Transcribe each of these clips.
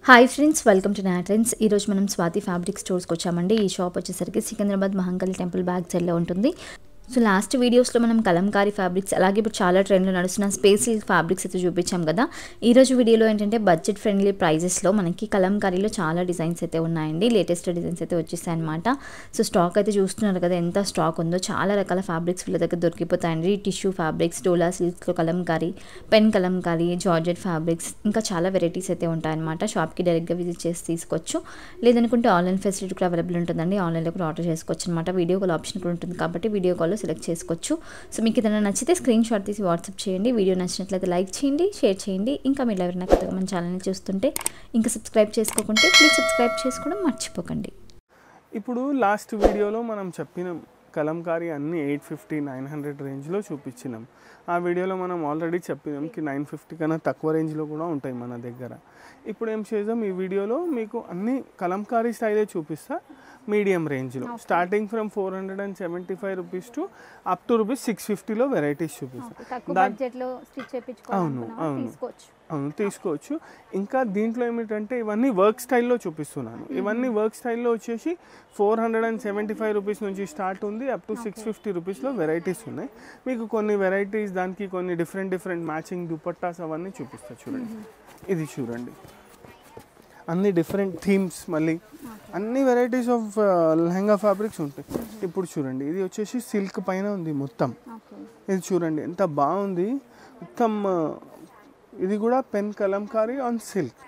Hi friends, welcome to నాట్రెండ్స్. ఈరోజు మనం స్వాతి ఫ్యాబ్రిక్ స్టోర్స్కి వచ్చామండి. ఈ షాప్ వచ్చేసరికి సికింద్రాబాద్ మహంకాళి టెంపుల్ బ్యాక్ సైడ్లో ఉంటుంది. సో లాస్ట్ వీడియోస్లో మనం కలంకారీ ఫ్యాబ్రిక్స్, అలాగే ఇప్పుడు చాలా ట్రెండ్లో నడుస్తున్న స్పేస్ సిల్క్ ఫ్యాబ్రిక్స్ అయితే చూపించాం కదా. ఈరోజు వీడియోలో ఏంటంటే బడ్జెట్ ఫ్రెండ్లీ ప్రైజెస్లో మనకి కలంకారీలో చాలా డిజైన్స్ అయితే ఉన్నాయండి. లేటెస్ట్ డిజైన్స్ అయితే వచ్చేసాయి అనమాట. సో స్టాక్ అయితే చూస్తున్నారు కదా, ఎంత స్టాక్ ఉందో. చాలా రకాల ఫ్యాబ్రిక్స్ వీళ్ళ దగ్గర దొరికిపోతాయండి. టిష్యూ ఫ్యాబ్రిక్స్, డోలా సిల్క్స్లో Kalamkari, pen Kalamkari, georgette fabrics, ఇంకా చాలా వెరైటీస్ అయితే ఉంటాయన్నమాట. షాప్కి డైరెక్ట్గా విజిట్ చేసి తీసుకోవచ్చు. లేదనుకుంటే ఆన్లైన్ ఫెసిలిటీ కూడా అవైలబుల్ ఉంటుందండి. ఆన్లైన్లో కూడా ఆర్డర్ చేసుకోవచ్చు అనమాట. వీడియో కాల్ ఆప్షన్ కూడా ఉంటుంది కాబట్టి వీడియో కాల్లో సెలెక్ట్ చేసుకోవచ్చు. సో మీకు ఏదైనా నచ్చితే స్క్రీన్ షాట్ తీసి వాట్సాప్ చేయండి. వీడియో నచ్చినట్లయితే లైక్ చేయండి, షేర్ చేయండి. ఇంకా మీరు ఎవరైనా కొత్తగా మన ఛానల్ని చూస్తుంటే ఇంకా సబ్స్క్రైబ్ చేసుకోకుంటే ప్లీజ్ సబ్స్క్రైబ్ చేసుకోవడం మర్చిపోకండి. ఇప్పుడు లాస్ట్ వీడియోలో మనం చెప్పిన కలంకారీ అన్ని 850-900 రేంజ్లో చూపించినాం. ఆ వీడియోలో మనం ఆల్రెడీ చెప్పినాం కి 950 కన్నా తక్కువ రేంజ్లో కూడా ఉంటాయి మన దగ్గర. ఇప్పుడు ఏం చేద్దాం, ఈ వీడియోలో మీకు అన్ని కలంకారీ స్టైలే చూపిస్తా. మీడియం రేంజ్లో starting from 475 rupees to up to rupees 650లో వెరైటీస్ చూపిస్తాను. అవును తీసుకోవచ్చు. ఇంకా దీంట్లో ఏమిటంటే ఇవన్నీ వర్క్ స్టైల్లో చూపిస్తున్నాను. ఇవన్నీ వర్క్ స్టైల్లో వచ్చేసి 475 రూపీస్ నుంచి స్టార్ట్ ఉంది, అప్ టు 650 రూపీస్లో వెరైటీస్ ఉన్నాయి. మీకు కొన్ని వెరైటీస్, దానికి కొన్ని డిఫరెంట్ మ్యాచింగ్ దుపట్టాస్ అవన్నీ చూపిస్తా. చూడండి, ఇది చూడండి, అన్ని డిఫరెంట్ థీమ్స్, మళ్ళీ అన్ని వెరైటీస్ ఆఫ్ లెహంగా ఫ్యాబ్రిక్స్ ఉంటాయి. ఇప్పుడు చూడండి, ఇది వచ్చేసి సిల్క్ పైన ఉంది మొత్తం. ఇది చూడండి ఎంత బాగుంది మొత్తం. ఇది కూడా పెన్ కలంకారీ ఆన్ సిల్క్.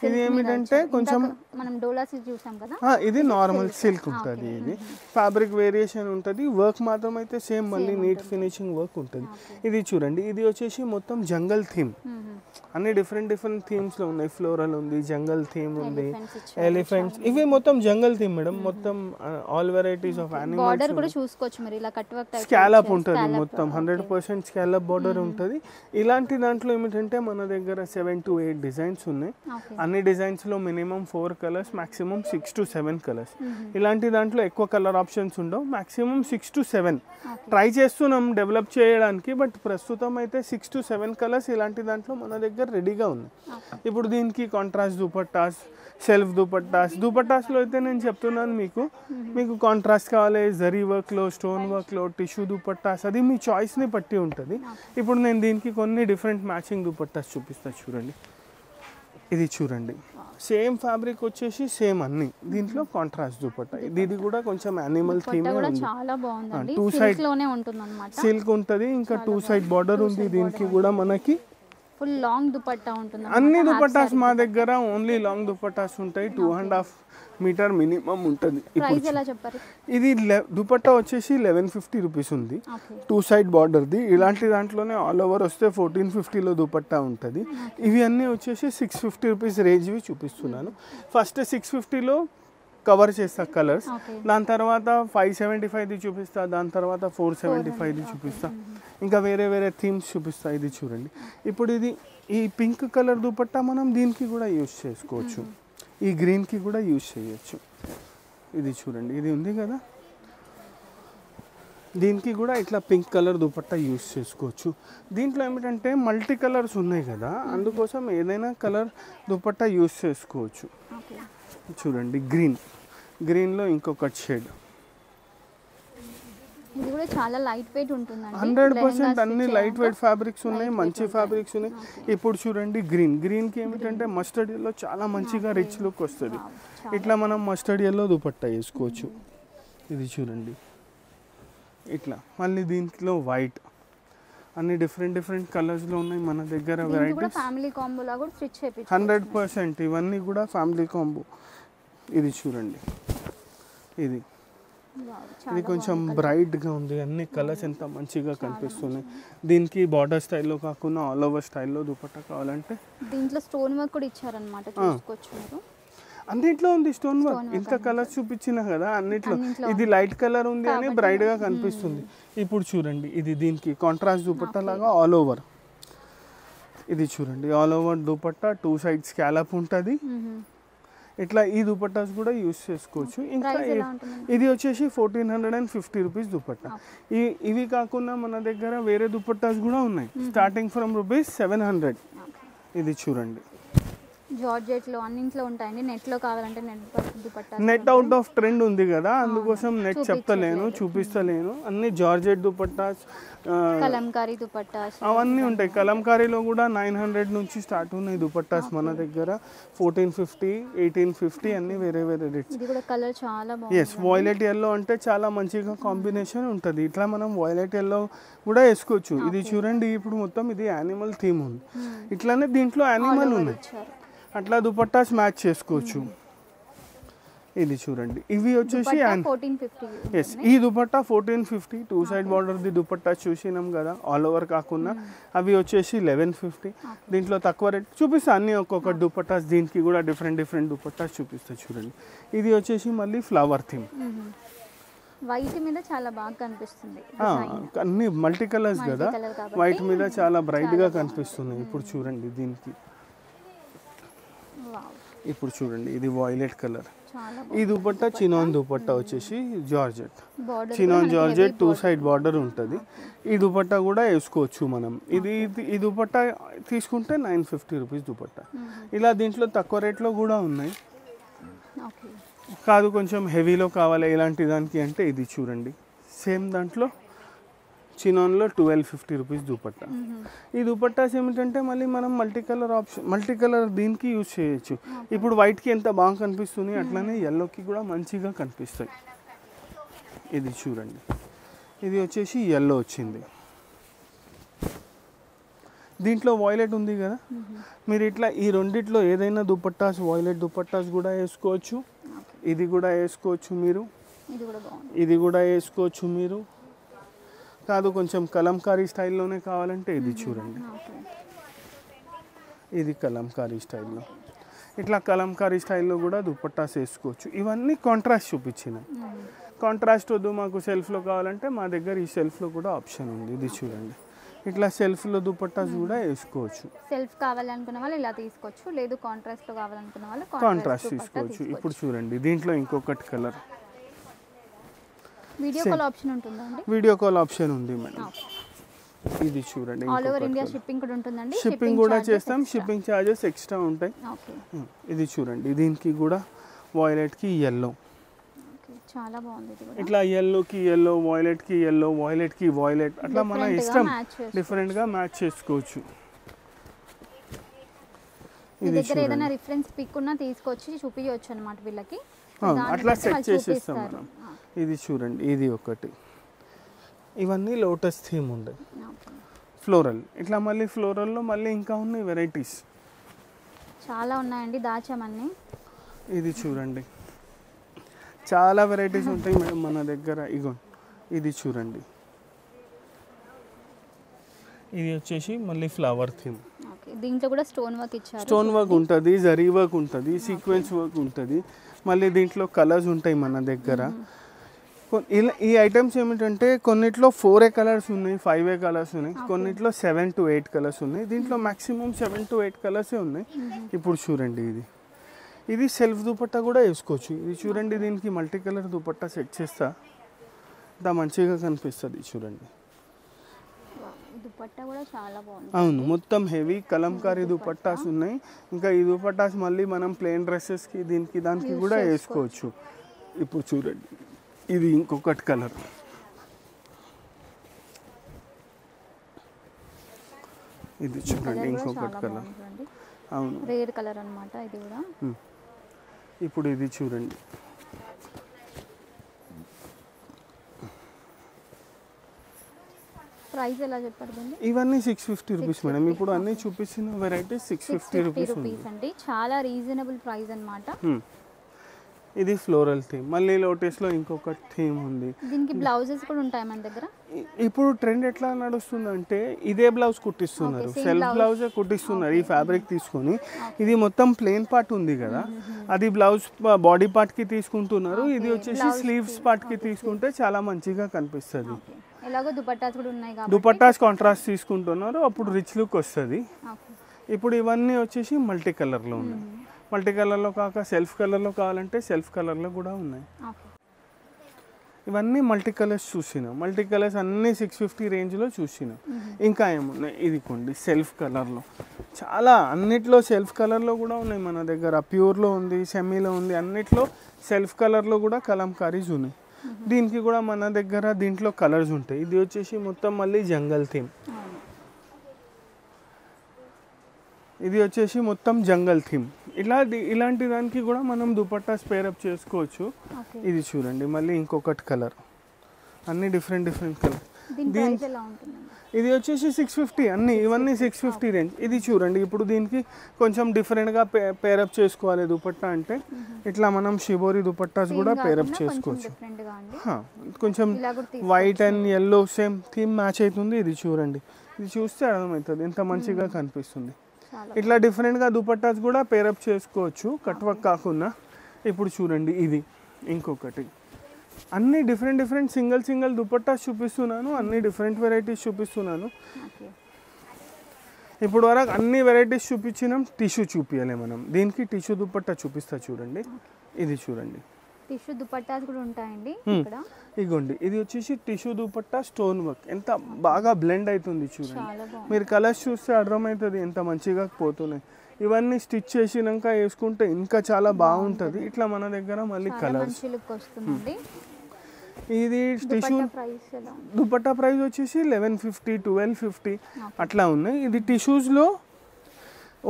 ఇది ఏమిటంటే కొంచెం మనం డోలా సిల్క్ చూసాం కదా, ఇది నార్మల్ సిల్క్ ఉంటుంది. ఇది ఫ్యాబ్రిక్ వేరియేషన్ ఉంటుంది, వర్క్ మాత్రం అయితే సేమ్, మళ్ళీ నీట్ ఫినిషింగ్ వర్క్ ఉంటుంది. ఇది చూడండి, ఇది వచ్చేసి మొత్తం జంగల్ థీమ్. అన్ని డిఫరెంట్ థీమ్స్లో ఉన్నాయి. ఫ్లోరల్ ఉంది, జంగల్ థీమ్ ఉంది, ఎలిఫెంట్స్, ఇవి మొత్తం జంగల్ థీమ్ మేడం. మొత్తం all varieties of animals. Border కూడా చూసుకోవచ్చు మరి, ఇలా కట్ వర్క్ టైప్ స్కాలప్ ఉంటుంది మొత్తం. 100% స్కాలప్ బార్డర్ ఉంటుంది. ఇలాంటి దాంట్లో ఏమిటంటే మన దగ్గర 7 to 8 డిజైన్స్ ఉన్నాయి. అన్ని డిజైన్స్లో minimum 4 colours, maximum 6 to 7 colours. ఇలాంటి దాంట్లో ఎక్కువ కలర్ ఆప్షన్స్ ఉండవు, మాక్సిమం 6 to 7 ట్రై చేస్తున్నాం డెవలప్ చేయడానికి. బట్ ప్రస్తుతం అయితే 6 to 7 కలర్స్ ఇలాంటి దాంట్లో మన దగ్గర రెడీగా ఉన్నాయి. ఇప్పుడు దీనికి కాంట్రాస్ట్ దుపట్టాస్, సెల్ఫ్ దుపట్టాస్లో అయితే నేను చెప్తున్నాను మీకు కాంట్రాస్ట్ కావాలి, జరీ వర్క్లో, స్టోన్ వర్క్లో, టిష్యూ దుపట్టాస్, అది మీ చాయిస్ని బట్టి ఉంటుంది. ఇప్పుడు నేను దీనికి కొన్ని డిఫరెంట్ మ్యాచింగ్ దుపట్టాస్ చూపిస్తా. చూడండి, ఇది చూడండి, సేమ్ ఫ్యాబ్రిక్ వచ్చేసి సేమ్ అన్ని. దీంట్లో కాంట్రాస్ట్ దుపట్టా, ఇది కూడా కొంచెం యానిమల్ థీమ్ ఉంది. చాలా బాగుంది. 2 సైడ్ లోనే ఉంటుందన్నమాట, సిల్క్ ఉంటుంది. ఇంకా 2 సైడ్ బార్డర్ ఉంది. దీనికి కూడా మనకి ఫుల్ లాంగ్ దుపట్టా ఉంటుంది. అన్ని దుపట్టాస్ మా దగ్గర ఓన్లీ లాంగ్ దుపట్టాస్ ఉంటాయి. 2.5 మీటర్ మినిమం ఉంటుంది. ఇది దుపట్టా వచ్చేసి 1150 రూపీస్ ఉంది, 2 సైడ్ బార్డర్ది. ఇలాంటి దాంట్లోనే ఆల్ ఓవర్ వస్తే 1450లో దుపట్టా ఉంటుంది. ఇవి అన్నీ వచ్చేసి 650 రూపీస్ రేంజ్వి చూపిస్తున్నాను. ఫస్ట్ 650లో కవర్ చేస్తా కలర్స్, దాని తర్వాత 575ది చూపిస్తా, దాని తర్వాత 475ది చూపిస్తా, ఇంకా వేరే థీమ్స్ చూపిస్తా. ఇది చూడండి, ఇప్పుడు ఈ పింక్ కలర్ దుపట్టా మనం దీనికి కూడా యూజ్ చేసుకోవచ్చు, ఈ గ్రీన్కి కూడా యూజ్ చేయొచ్చు. ఇది చూడండి, ఇది ఉంది కదా, దీనికి కూడా ఇట్లా పింక్ కలర్ దుపట్టా యూజ్ చేసుకోవచ్చు. దీంట్లో ఏమిటంటే మల్టీ కలర్స్ ఉన్నాయి కదా, అందుకోసం ఏదైనా కలర్ దుపట్టా యూజ్ చేసుకోవచ్చు. చూడండి, గ్రీన్లో ఇంకొక షేడ్. ఇది కూడా చాలా లైట్ వెయిట్ ఉంటుంది. 100% అన్ని లైట్ వెయిట్ ఫ్యాబ్రిక్స్ ఉన్నాయి, మంచి ఫ్యాబ్రిక్స్ ఉన్నాయి. ఇప్పుడు చూడండి, గ్రీన్కి ఏమిటంటే మస్టర్డ్ ఎల్లో చాలా మంచిగా రిచ్ లుక్ వస్తుంది. ఇట్లా మనం మస్టర్డ్ ఎల్లో దుపట్టా వేసుకోవచ్చు. ఇది చూడండి, ఇట్లా. మళ్ళీ దీంట్లో వైట్, అన్ని డిఫరెంట్ కలర్స్లో ఉన్నాయి మన దగ్గర వెరైటీస్. 100% ఇవన్నీ కూడా ఫ్యామిలీ కాంబో. ఇది చూడండి, ఇది కొంచెం బ్రైట్గా ఉంది. అన్ని కలర్స్ ఎంత మంచిగా కనిపిస్తున్నాయి. దీనికి బార్డర్ స్టైల్లో కాకుండా ఆల్ ఓవర్ స్టైల్లో దుపట్టా కావాలంటే దీంట్లో స్టోన్ వర్క్ కూడా ఇచ్చారన్నమాట, చూసుకోవచ్చు మీరు. అన్నిట్లో ఉంది స్టోన్ వర్క్. ఇంత కలర్స్ చూపించినా కదా అన్నిట్లో. ఇది లైట్ కలర్ ఉంది అని బ్రైట్గా కనిపిస్తుంది. ఇప్పుడు చూడండి, ఇది దీనికి కాంట్రాస్ట్ దుపట్టా లాగా ఆల్ ఓవర్. ఇది చూడండి, all over dupatta, 2 side scallop ఉంటుంది. ఇట్లా ఈ దుపట్టాస్ కూడా యూజ్ చేసుకోవచ్చు. ఇంకా ఇది వచ్చేసి 1450 రూపీస్ దుపట్టా. ఇవి కాకుండా మన దగ్గర వేరే దుపట్టాస్ కూడా ఉన్నాయి, స్టార్టింగ్ ఫ్రమ్ రూపీస్ 700. ఇది చూడండి, జార్జెట్లో అన్నింట్లో ఉంటాయండి. నెట్లో కావాలంటే net dupatta. Net out of trend ఉంది కదా, అందుకోసం నెట్ చెప్తలేను, చూపిస్తలేను. అన్ని జార్జెట్ దుపట్టాస్, కలంకారీ దుపట్టాస్ అవన్నీ ఉంటాయి. కలంకారీలో కూడా 900 నుంచి స్టార్ట్ ఉన్నాయి దుపట్టాస్ మన దగ్గర. 1450, 1850 అన్ని వేరే వేరే రేట్స్. ఇది కూడా కలర్ చాలా బాగుంది. ఎస్, వాయిలెట్ ఎల్లో అంటే చాలా మంచిగా కాంబినేషన్ ఉంటుంది. ఇట్లా మనం వాయిలెట్ ఎల్లో కూడా వేసుకోవచ్చు. ఇది చూడండి, ఇప్పుడు మొత్తం ఇది యానిమల్ థీమ్ ఉంది. ఇట్లానే దీంట్లో యానిమల్ ఉన్నాయి, అట్లా దుపట్టాస్ మ్యాచ్ చేసుకోవచ్చు. ఇది చూడండి, ఇవి వచ్చేసి 1450. ఎస్, ఈ dupatta 1450. 2 side border the dupatta చూసినాం కదా, ఆల్ ఓవర్ కాకుండా. అవి వచ్చేసి 1150. దీంట్లో తక్కువ రేట్ చూపిస్తా, అన్ని ఒక్కొక్క దుపట్టాస్. దీనికి కూడా డిఫరెంట్ డిఫరెంట్ దుపట్టాస్ చూపిస్తా చూడండి. ఇది వచ్చేసి మళ్ళీ ఫ్లవర్ థీమ్, వైట్ మీద చాలా బాగా కనిపిస్తుంది. అన్ని మల్టీ కలర్స్ కదా, వైట్ మీద చాలా బ్రైట్గా కనిపిస్తున్నాయి. ఇప్పుడు చూడండి దీనికి, ఇప్పుడు చూడండి ఇది వాయిలెట్ కలర్. ఈ దుపట్టా చినాన్ దుపట్టా వచ్చేసి georgette, chinon georgette 2 side border ఉంటుంది. ఈ దుపట్టా కూడా వేసుకోవచ్చు మనం. ఈ దుపట్టా తీసుకుంటే 950 రూపీస్ దుపట్టా. ఇలా దీంట్లో తక్కువ రేట్లో కూడా ఉన్నాయి. కాదు కొంచెం హెవీలో కావాలి ఇలాంటి దానికి అంటే ఇది చూడండి, సేమ్ దాంట్లో చినాన్లో 1250 రూపీస్ దుపట్టా. ఈ దుపట్టాస్ ఏమిటంటే మళ్ళీ మనం multi colour option, multi colour దీనికి యూజ్ చేయొచ్చు. ఇప్పుడు వైట్కి ఎంత బాగా కనిపిస్తుంది, అట్లానే ఎల్లోకి కూడా మంచిగా కనిపిస్తాయి. ఇది చూడండి, ఇది వచ్చేసి ఎల్లో వచ్చింది. దీంట్లో వాయిలెట్ ఉంది కదా, మీరు ఇట్లా ఈ రెండిట్లో ఏదైనా దుపట్టాస్, వాయిలెట్ దుపట్టాస్ కూడా వేసుకోవచ్చు. ఇది కూడా వేసుకోవచ్చు మీరు, ఇది కూడా వేసుకోవచ్చు మీరు. కాదు కొంచెం కలంకారీ స్టైల్లోనే కావాలంటే ఇది చూడండి, ఇది కలంకారీ స్టైల్లో. ఇట్లా కలంకారీ స్టైల్లో కూడా దుపట్టాస్ వేసుకోవచ్చు. ఇవన్నీ కాంట్రాస్ట్ చూపించిన. కాంట్రాస్ట్ వద్దు మాకు సెల్ఫ్లో కావాలంటే మా దగ్గర ఈ సెల్ఫ్లో కూడా ఆప్షన్ ఉంది. ఇది చూడండి, ఇట్లా సెల్ఫ్లో దుపట్టాస్ కూడా వేసుకోవచ్చు. సెల్ఫ్ కావాలనుకున్న వాళ్ళు ఇలా తీసుకోవచ్చు, లేదు కాంట్రాస్ట్లో కావాలనుకున్న వాళ్ళు కాంట్రాస్ట్ తీసుకోవచ్చు. ఇప్పుడు చూడండి దీంట్లో ఇంకొకటి కలర్, వీడియో కాల్ ఆప్షన్ ఉంటుందండి. వీడియో కాల్ ఆప్షన్ ఉంది మేడం. ఇది చూడండి, ఆల్ ఓవర్ ఇండియా షిప్పింగ్ కూడా ఉంటుందండి. షిప్పింగ్ కూడా చేస్తాం, షిప్పింగ్ ఛార్జెస్ ఎక్స్ట్రా ఉంటాయి. ఇది చూడండి, దీనికి కూడా వాయిలెట్కి ఎల్లో, చాలా బాగుంది. ఇట్లా ఎల్లోకి ఎల్లో, వాయిలెట్కి ఎల్లో, వాయిలెట్కి వాయిలెట్, అట్లా మన ఇష్టం డిఫరెంట్గా మ్యాచ్ చేసుకోవచ్చు. మీ దగ్గర ఏదైనా రిఫరెన్స్ పిక్ ఉన్నా తీసుకొచ్చి చూపించవచ్చు అన్నమాట వీళ్ళకి, అట్లా సెట్ చేసేస్తాం మనం. ఇది చూడండి, ఇది ఒకటి. ఇవన్నీ లోటస్ థీమ్ ఉండే ఫ్లోరల్. ఇట్లా మళ్ళీ ఫ్లోరల్లో మళ్ళీ ఇంకా ఉన్నాయి వెరైటీస్, చాలా ఉన్నాయండి, దాచామన్నీ. ఇది చూడండి, చాలా వెరైటీస్ ఉంటాయి మేడం మన దగ్గర. ఇగో ఇది చూడండి, ఇది వచ్చేసి మళ్ళీ ఫ్లవర్ థీమ్. దీంట్లో కూడా స్టోన్ వర్క్ ఇచ్చారు. స్టోన్ వర్క్ ఉంటుంది, జరీ వర్క్ ఉంటుంది, సీక్వెన్స్ వర్క్ ఉంటుంది. మళ్ళీ దీంట్లో కలర్స్ ఉంటాయి మన దగ్గర. ఇలా ఈ ఐటమ్స్ ఏమిటంటే కొన్నిట్లో 4 కలర్స్ ఉన్నాయి, 5 కలర్స్ ఉన్నాయి, కొన్నిట్లో 7 to 8 కలర్స్ ఉన్నాయి. దీంట్లో మ్యాక్సిమం 7 to 8 కలర్సే ఉన్నాయి. ఇప్పుడు చూడండి, ఇది సెల్ఫ్ దుపట్టా కూడా వేసుకోవచ్చు. ఇది చూడండి, దీనికి మల్టీ కలర్ దుపట్టా సెట్ చేస్తా, ఇంత మంచిగా కనిపిస్తుంది. చూడండి, దుపట్టా కూడా చాలా బాగుంది. అవును, మొత్తం హెవీ కలంకారీ దుపట్టాస్ ఉన్నాయి. ఇంకా ఈ దుపట్టాస్ మళ్ళీ మనం ప్లెయిన్ డ్రెస్సెస్కి దీనికి దానికి కూడా వేసుకోవచ్చు. ఇప్పుడు చూడండి, ఇది ఇంకొకటి కలర్, ఇది చూడండి ఇంకొకటి కలర్. అవును, రేర్ కలర్ అన్నమాట ఇది కూడా. ఇప్పుడు ఇది చూడండి, ప్రైస్ ఎలా చెప్పారు? ఇవన్నీ 650 రూపీస్ మేడం. ఇప్పుడు అన్ని చూపించిన వెరైటీస్ 650 రూపీస్ అండి, చాలా రీజనబుల్ ప్రైస్ అన్నమాట. ఇది ఫ్లోరల్ థీమ్. మళ్ళీ లోటస్లో ఇంకొక థీమ్ ఉంది. దీనికి బ్లౌజెస్ కూడా ఉంటాయి మన దగ్గర. ఇప్పుడు ట్రెండ్ ఎట్లా నడుస్తుందంటే ఇదే బ్లౌజ్ కుట్టిస్తున్నారు, సెల్ఫ్ బ్లౌజ్ కుట్టిస్తున్నారు. ఈ ఫ్యాబ్రిక్ తీసుకొని ఇది మొత్తం ప్లెయిన్ పార్ట్ ఉంది కదా, అది బ్లౌజ్ బాడీ పార్ట్కి తీసుకుంటున్నారు. ఇది వచ్చేసి స్లీవ్స్ పార్ట్కి తీసుకుంటే చాలా మంచిగా కనిపిస్తుంది. ఎలాగో దుపట్టాస్ కూడా ఉన్నాయి కాబట్టి దుపట్టాస్ కాంట్రాస్ట్ తీసుకుంటున్నారు, అప్పుడు రిచ్ లుక్ వస్తుంది. ఇప్పుడు ఇవన్నీ వచ్చేసి మల్టీ కలర్లో ఉన్నాయి. మల్టీ కలర్లో కాక సెల్ఫ్ కలర్లో కావాలంటే సెల్ఫ్ కలర్లో కూడా ఉన్నాయి. ఇవన్నీ మల్టీ కలర్స్ చూసినాం. మల్టీ కలర్స్ అన్నీ 650 రేంజ్లో చూసినాం. ఇంకా ఏమున్నాయి, ఇది కొండి సెల్ఫ్ కలర్లో, చాలా అన్నిట్లో సెల్ఫ్ కలర్లో కూడా ఉన్నాయి మన దగ్గర. ప్యూర్లో ఉంది, సెమీలో ఉంది, అన్నిట్లో సెల్ఫ్ కలర్లో కూడా కలంకారీస్ ఉన్నాయి. దీనికి కూడా మన దగ్గర దీంట్లో కలర్స్ ఉంటాయి. ఇది వచ్చేసి మొత్తం మళ్ళీ జంగల్ థీమ్, ఇది వచ్చేసి మొత్తం జంగల్ థీమ్. ఇలాంటి దానికి కూడా మనం దుపట్టాస్ పేరప్ చేసుకోవచ్చు. ఇది చూడండి మళ్ళీ ఇంకొకటి కలర్, అన్ని డిఫరెంట్ కలర్. ఇది వచ్చేసి 650, అన్ని ఇవన్నీ 650 రేంజ్. ఇది చూడండి ఇప్పుడు దీనికి కొంచెం డిఫరెంట్గా పేరప్ చేసుకోవాలి దుపట్టా అంటే ఇట్లా మనం షిబోరి దుపట్టాస్ కూడా పేరప్ చేసుకోవచ్చు. కొంచెం white and yellow same theme match అవుతుంది. ఇది చూడండి, ఇది చూస్తే అర్థమవుతుంది ఎంత మంచిగా కనిపిస్తుంది. ఇట్లా డిఫరెంట్గా దుపట్టాస్ కూడా పేరప్ చేసుకోవచ్చు కట్ వర్క్ కాకుండా. ఇప్పుడు చూడండి ఇది ఇంకొకటి, అన్ని డిఫరెంట్ సింగిల్ దుపట్టాస్ చూపిస్తున్నాను, అన్ని డిఫరెంట్ వెరైటీస్ చూపిస్తున్నాను. ఇప్పుడు వరకు అన్ని వెరైటీస్ చూపించినాం, టిష్యూ చూపించలే మనం. దీనికి టిష్యూ దుపట్టా చూపిస్తా చూడండి. ఇది చూడండి టిష్యూ దుపట్టాస్ కూడా ఉంటాయండి ఇక్కడ. ఇగోండి ఇది వచ్చేసి టిష్యూ దుపట్టా స్టోన్ వర్క్, ఎంత బాగా బ్లెండ్ అవుతుంది చూడండి. మీరు కలర్స్ చూస్తే అర్థమవుతుంది ఎంత మంచిగా పోతున్నాయి. ఇవన్నీ స్టిచ్ చేసినాక వేసుకుంటే ఇంకా చాలా బాగుంటుంది. ఇట్లా మన దగ్గర మళ్ళీ కలర్స్. ఇది టిష్యూ దుపట్టా ప్రైస్ వచ్చేసి 1150, 1250 అట్లా ఉన్నాయి. ఇది టిష్యూస్లో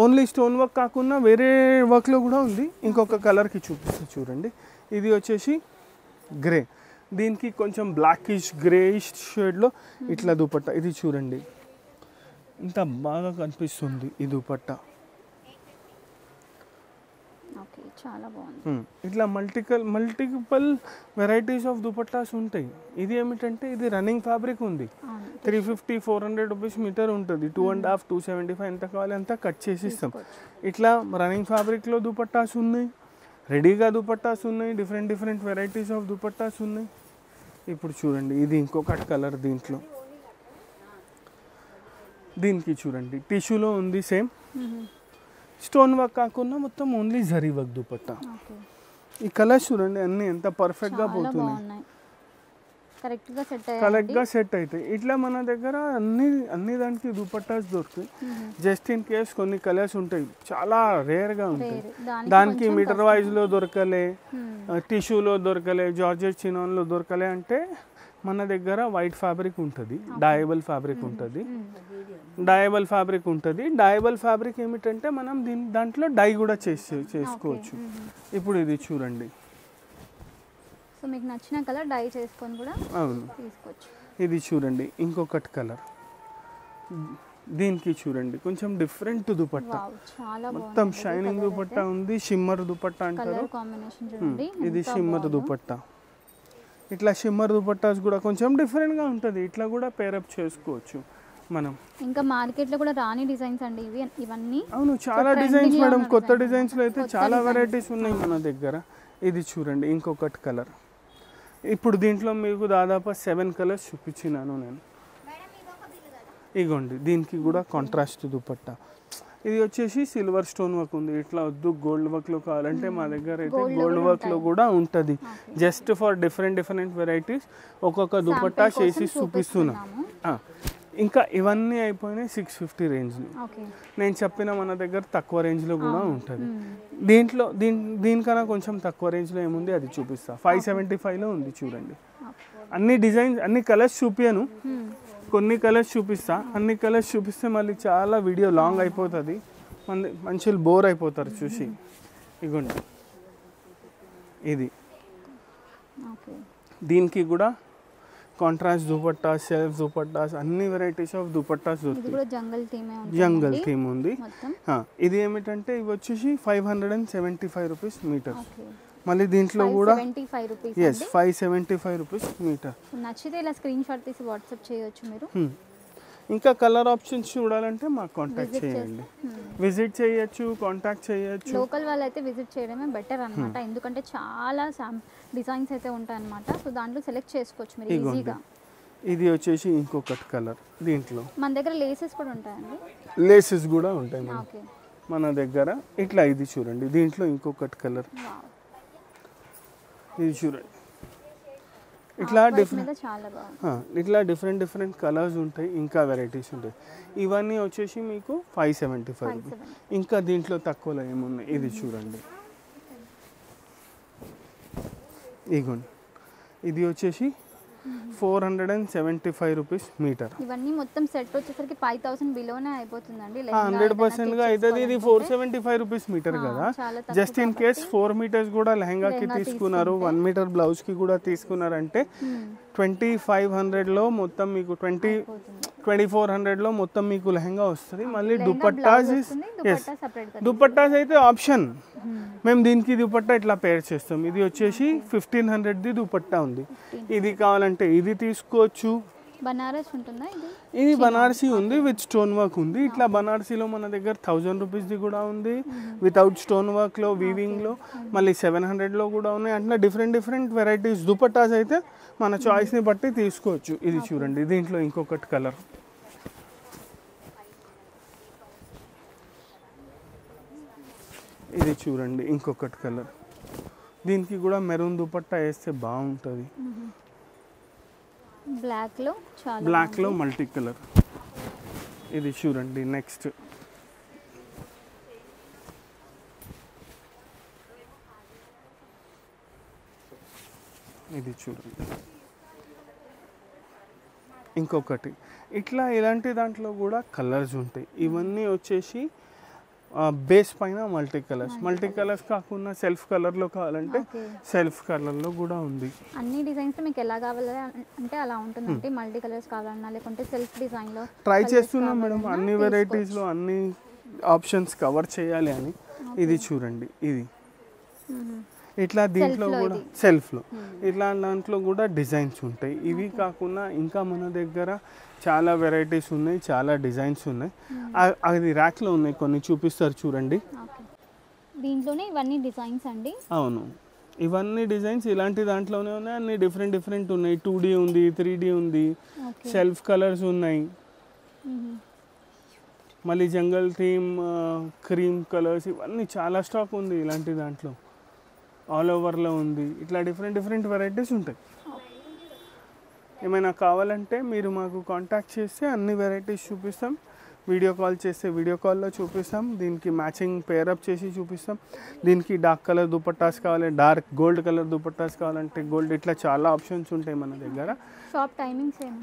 ఓన్లీ స్టోన్ వర్క్ కాకుండా వేరే వర్క్లో కూడా ఉంది. ఇంకొక కలర్కి చూపిస్తా చూడండి. ఇది వచ్చేసి గ్రే, దీనికి కొంచెం బ్లాకిష్ గ్రేయిష్ షేడ్లో ఇట్లా దుపట్టా. ఇది చూడండి ఇంత బాగా కనిపిస్తుంది ఈ దుపట్టా. చాలా బాగుంది. ఇట్లా మల్టిపుల్ వెరైటీస్ ఆఫ్ దుపట్టాస్ ఉంటాయి. ఇది ఏమిటంటే ఇది రన్నింగ్ ఫ్యాబ్రిక్ ఉంది. 350, 400 రూపీస్ మీటర్ ఉంటుంది. 2.5, 275 ఎంత కావాలి అంతా కట్ చేసి ఇస్తాం. ఇట్లా రన్నింగ్ ఫ్యాబ్రిక్లో దుపట్టాస్ ఉన్నాయి, రెడీగా దుపట్టాస్ ఉన్నాయి, డిఫరెంట్ వెరైటీస్ ఆఫ్ దుపట్టాస్ ఉన్నాయి. ఇప్పుడు చూడండి ఇది ఇంకొకటి కలర్. దీనికి చూడండి టిష్యూలో ఉంది సేమ్, స్టోన్ వర్క్ కాకుండా మొత్తం ఓన్లీ జరీ వర్క్ దుపట్టా. ఈ కలర్స్ చూడండి అన్ని ఎంత పర్ఫెక్ట్గా పోతున్నాయి, కరెక్ట్గా సెట్ అవుతాయి. ఇట్లా మన దగ్గర అన్ని దానికి దుపట్టాస్ దొరుకుతాయి. జస్ట్ ఇన్ కేస్ కొన్ని కలర్స్ ఉంటాయి చాలా రేర్గా ఉంటాయి, దానికి మీటర్ వైజ్లో దొరకలే, టిష్యూలో దొరకలే, జార్జెట్ చినాన్లో దొరకలే అంటే మన దగ్గర వైట్ ఫ్యాబ్రిక్ ఉంటుంది, డయబుల్ ఫ్యాబ్రిక్ ఉంటుంది. డయబుల్ ఫ్యాబ్రిక్ ఏమిటంటే మనం దాంట్లో డై కూడా చేసుకోవచ్చు. ఇప్పుడు ఇది చూడండి, సో మీకు నచ్చిన కలర్ డై చేసుకొని కూడా తీసుకోవచ్చు. ఇది చూడండి ఇంకొకటి కలర్. దీనికి చూడండి కొంచెం డిఫరెంట్ దుపట్టా, మొత్తం షైనింగ్ దుపట్టా ఉంది, షిమ్మర్ దుపట్టా అంటారు. ఇది షిమ్మర్ దుపట్టా. ఇట్లా షిమ్మర్ దుపట్టాస్ కూడా కొంచెం డిఫరెంట్గా ఉంటుంది. ఇట్లా కూడా పేరప్ చేసుకోవచ్చు మనం. ఇంకా మార్కెట్లో కూడా రాని డిజైన్స్ అండి ఇవన్నీ. అవును చాలా డిజైన్స్ మేడం, కొత్త డిజైన్స్లో అయితే చాలా వెరైటీస్ ఉన్నాయి మన దగ్గర. ఇది చూడండి ఇంకొకటి కలర్. ఇప్పుడు దీంట్లో మీకు దాదాపు 7 కలర్స్ చూపించినాను నేను. ఇగోండి దీనికి కూడా కాంట్రాస్ట్ దుపట్టా. ఇది వచ్చేసి సిల్వర్ స్టోన్ వర్క్ ఉంది. ఇట్లా వద్దు గోల్డ్ వర్క్లో కావాలంటే మా దగ్గర అయితే గోల్డ్ వర్క్లో కూడా ఉంటుంది. జస్ట్ ఫర్ డిఫరెంట్ వెరైటీస్ ఒక్కొక్క దుపట్టా చేసి చూపిస్తున్నాం. ఇంకా ఇవన్నీ అయిపోయినాయి 650 రేంజ్లో. నేను చెప్పిన మన దగ్గర తక్కువ రేంజ్లో కూడా ఉంటుంది. దీనికన్నా కొంచెం తక్కువ రేంజ్లో ఏముంది అది చూపిస్తా. 575లో ఉంది చూడండి. అన్ని డిజైన్స్ అన్ని కలర్స్ చూపించను, కొన్ని కలర్స్ చూపిస్తా. అన్ని కలర్స్ చూపిస్తే మళ్ళీ చాలా వీడియో లాంగ్ అయిపోతుంది, మనుషులు బోర్ అయిపోతారు చూసి. ఇగోండి ఇది, దీనికి కూడా కాంట్రాస్ట్ దుపట్టాస్, సెల్ఫ్ దుపట్టాస్, అన్ని వెరైటీస్ ఆఫ్ దుపట్టాస్ దొరుకుతాయి. జంగల్ థీమ్ ఉంది. ఇది ఏమిటంటే ఇవి వచ్చేసి 575 రూపీస్ మీటర్. మళ్ళీ దీంట్లో కూడా 575 రూపీస్ మీటర్. నచ్చితే ఇలా స్క్రీన్ షాట్ తీసి వాట్సాప్ చేయొచ్చు మీరు. ఇంకా కలర్ ఆప్షన్స్ చూడాలంటే మాకు కాంటాక్ట్ చేయండి, విజిట్ చేయొచ్చు, కాంటాక్ట్ చేయొచ్చు. లోకల్ వాళ్ళు అయితే విజిట్ చేయడమే బెటర్ అనమాట, ఎందుకంటే చాలా డిజైన్స్ అయితే ఉంటాయి అనమాట. సో దాంట్లో సెలెక్ట్ చేసుకోవచ్చు మీరు ఈజీగా. ఇది వచ్చేసి ఇంకొకటి కలర్. దీంట్లో మన దగ్గర లేసెస్ కూడా ఉంటాయండి, లేసెస్ కూడా ఉంటాయి మన దగ్గర. ఇట్లా ఇది చూడండి, దీంట్లో ఇంకొకటి కలర్. ఇది చూడండి ఇట్లా మీద డిఫరెంట్ చాలా బాగుంది. ఇట్లా డిఫరెంట్ కలర్స్ ఉంటాయి, ఇంకా వెరైటీస్ ఉంటాయి. ఇవన్నీ వచ్చేసి మీకు 575 రూపీస్. ఇంకా దీంట్లో తక్కువలో ఏమున్నాయి ఇది చూడండి. ఇగోండి, ఇది వచ్చేసి 475 రూపీస్ మీటర్. ఇవన్నీ మొత్తం సెట్ వచ్చేసరికి 5000 బిలోనే అయిపోతుందండి. 100%గా అవుతుంది. ఇది 475 రూపీస్ మీటర్ కదా. జస్ట్ ఇన్ కేస్ 4 మీటర్స్ కూడా లెహంగాకి తీసుకున్నారు, 1 మీటర్ బ్లౌజ్కి కూడా తీసుకున్నారంటే 2500లో మొత్తం మీకు 2400లో మొత్తం మీకు లెహంగా వస్తుంది. మళ్ళీ దుపట్టాస్, ఎస్ దుపట్టాస్ అయితే ఆప్షన్, మేము దీనికి దుపట్టా ఇట్లా పేర్ చేస్తాం. ఇది వచ్చేసి 1500ది దుపట్టా ఉంది. ఇది కావాలంటే ఇది తీసుకోవచ్చు. బనారస్ ఉంటుందా ఇది? ఇది బనారసీ ఉంది, విత్ స్టోన్ వర్క్ ఉంది. ఇట్లా బనారసీలో మన దగ్గర 1000 రూపీస్ది కూడా ఉంది, వితౌట్ స్టోన్ వర్క్లో వీవింగ్లో. మళ్ళీ 700లో కూడా ఉన్నాయి. అట్లా డిఫరెంట్ వెరైటీస్ దుపట్టాస్ అయితే మన చాయిస్ని బట్టి తీసుకోవచ్చు. ఇది చూడండి, దీంట్లో ఇంకొకటి కలర్, ఇది చూడండి ఇంకొకటి కలర్. దీనికి కూడా మెరూన్ దుపట్టా వేస్తే బాగుంటుంది. బ్లాక్లో మల్టీ కలర్. ఇది చూడండి నెక్స్ట్, ఇది చూడండి ఇంకొకటి. ఇట్లా ఇలాంటి దాంట్లో కూడా కలర్స్ ఉంటాయి. ఇవన్నీ వచ్చేసి బేస్ పైన మల్టీ కలర్స్ కాకుండా సెల్ఫ్ కలర్లో కావాలంటే సెల్ఫ్ కలర్లో కూడా ఉంది. అన్ని డిజైన్స్ మీకు ఎలా కావాలి అంటే అలా ఉంటుందంటే, మల్టీ కలర్స్ కావాలన్నా లేకుంటే సెల్ఫ్ డిజైన్లో ట్రై చేస్తున్నాం మేడం, అన్ని వెరైటీస్లో అన్ని ఆప్షన్స్ కవర్ చేయాలి అని. ఇది చూడండి, ఇది ఇట్లా దీంట్లో కూడా సెల్ఫ్లో ఇట్లా దాంట్లో కూడా డిజైన్స్ ఉంటాయి. ఇవి కాకుండా ఇంకా మన దగ్గర చాలా వెరైటీస్ ఉన్నాయి, చాలా డిజైన్స్ ఉన్నాయి. అది ర్యాక్లో ఉన్నాయి, కొన్ని చూపిస్తారు చూడండి. దీంట్లోనే ఇవన్నీ డిజైన్స్ అండి. అవును, ఇవన్నీ డిజైన్స్ ఇలాంటి దాంట్లోనే ఉన్నాయి. అన్ని డిఫరెంట్ ఉన్నాయి. 2D ఉంది, 3D ఉంది, సెల్ఫ్ కలర్స్ ఉన్నాయి. మళ్ళీ జంగల్ థీమ్, క్రీమ్ కలర్స్, ఇవన్నీ చాలా స్టాక్ ఉంది ఇలాంటి దాంట్లో. ఆల్ ఓవర్లో ఉంది. ఇట్లా డిఫరెంట్ వెరైటీస్ ఉంటాయి. ఏమైనా కావాలంటే మీరు మాకు కాంటాక్ట్ చేస్తే అన్ని వెరైటీస్ చూపిస్తాం. వీడియో కాల్ చేస్తే వీడియో కాల్లో చూపిస్తాం. దీనికి మ్యాచింగ్ పేరప్ చేసి చూపిస్తాం. దీనికి డార్క్ కలర్ దుపట్టాస్ కావాలి, డార్క్ గోల్డ్ కలర్ దుపట్టాస్ కావాలంటే గోల్డ్. ఇట్లా చాలా ఆప్షన్స్ ఉంటాయి మన దగ్గర.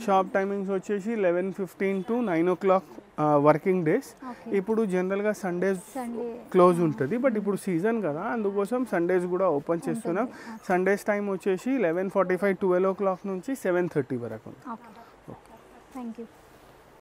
షాప్ టైమింగ్స్ వచ్చేసి 11:15 to 9 o'clock వర్కింగ్ డేస్. ఇప్పుడు జనరల్గా సండేస్ క్లోజ్ ఉంటుంది, బట్ ఇప్పుడు సీజన్ కదా, అందుకోసం సండేస్ కూడా ఓపెన్ చేస్తున్నాం. సండేస్ టైం వచ్చేసి 11:45 12 o'clock నుంచి 7:30 వరకు. Thank you.